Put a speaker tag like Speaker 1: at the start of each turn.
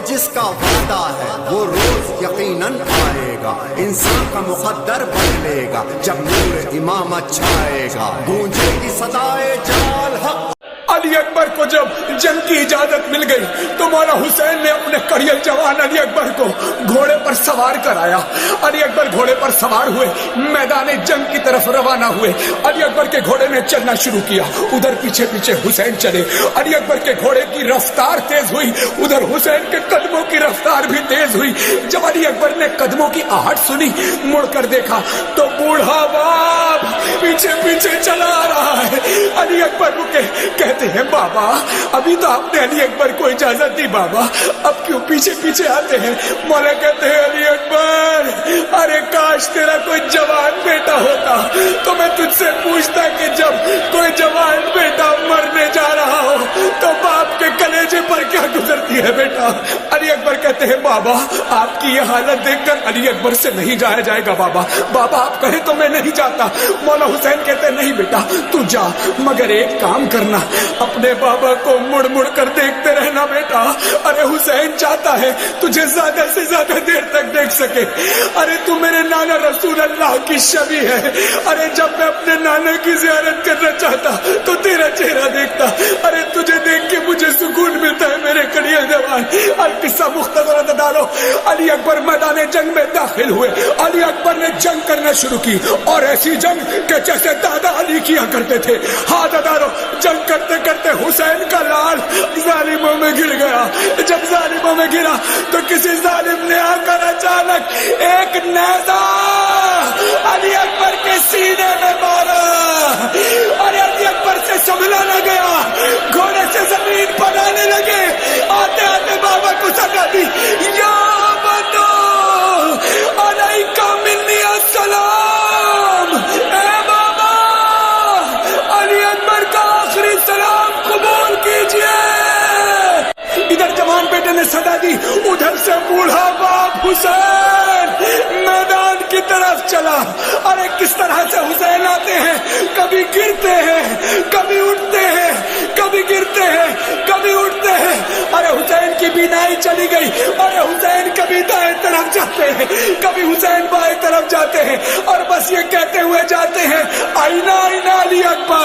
Speaker 1: جس کا وعدہ ہے وہ روز یقیناً آئے گا، انسان کا مقدر بدلے گا جب نور امامت چھائے گا، گونجے گی صدائے جلال حق۔
Speaker 2: علی اکبر کو جب جنگ کی اجازت مل گئی تو مولا حسین نے اپنے کڑیل جوان علی اکبر کو گھوڑے پر سوار کرایا۔ علی اکبر گھوڑے پر سوار ہوئے، میدان جنگ کی طرف روانہ ہوئے۔ علی اکبر کے گھوڑے نے چلنا شروع کیا، ادھر پیچھے پیچھے حسین چلے۔ علی اکبر کے گھوڑے کی رفتار تیز ہوئی، ادھر حسین کے قدموں کی رفتار بھی تیز ہوئی۔ جب علی اکبر نے قدموں کی آہٹ سنی، مڑ کر دیکھا تو بوڑھا باپ پیچھے پیچھے چلا آ رہا ہے۔ علی اکبر رکے، کہتے ہیں بابا ابھی تو آپ نے علی اکبر کو اجازت دی، بابا اب کیوں پیچھے پیچھے آتے ہیں؟ مولا کہتے ہیں علی اکبر ارے کاش تیرا کوئی جوان بیٹا ہوتا تو میں تجھ سے پوچھتا کہ جب کوئی جوان بیٹا مرنے جا رہا ہو تو باپ کے کلیجے پر کیا گزرتی ہے بیٹا؟ علی اکبر کہتے ہیں بابا آپ کی یہ حالت دیکھ کر علی اکبر سے نہیں جایا جائے گا، بابا بابا آپ کہیں تو میں نہیں جاتا۔ مولا حسین کہتے ہیں نہیں بیٹا تو جا، مگر ایک کام کرنا، اپنے بابا کو مڑ مڑ کر دیکھتے رہنا بیٹا۔ ارے حسین چاہتا ہے تجھے زیادہ سے زیادہ دیر تک دیکھ سکے۔ ارے تو میرے نانا رسول اللہ کی شبیہ ہے، ارے جب میں اپنے نانا کی زیارت کرنا چاہتا تو تیرا چہرہ دیکھتا، ارے تجھے دیکھ کے مجھے سکون ملتا ہے میرے کڑیل جوان۔ القصہ مختصر ڈالو، علی اکبر میدان جنگ میں داخل ہوئے۔ علی اکبر نے جنگ کرنا شروع کی، اور ایسی جنگ کہ جیسے دادا علی کیا کرتے تھے۔ ہاں دادارو، جنگ کرتے کرتے حسین کا لال ظالموں میں گر گیا۔ جب ظالموں میں گرا تو کسی ظالم نے آ کر اچانک ایک نیزہ علی اکبر کے سینے میں مارا، اور علی اکبر سے سنبھلا نہ گیا، گھوڑے سے زمین پر آنے لگے۔ آتے آتے بابا کو سزا دی، یا بدو علیکہ منی السلام، اے بابا علی اکبر کا آخری سلام قبول کیجئے۔ ادھر جوان بیٹے نے صدا دی، ادھر سے بوڑھا باپ حسین میدان کی طرف چلا۔ ارے کس طرح سے حسین آتے ہیں، کبھی گرتے ہیں کبھی اٹھتے ہیں، کبھی گرتے ہیں کبھی اٹھتے ہیں۔ ارے حسین کی بینائی چلی گئی، ارے حسین کبھی دائیں طرف جاتے ہیں کبھی حسین بائیں طرف جاتے ہیں، اور بس یہ کہتے ہوئے جاتے ہیں آئینہ آئینہ علی اکبر،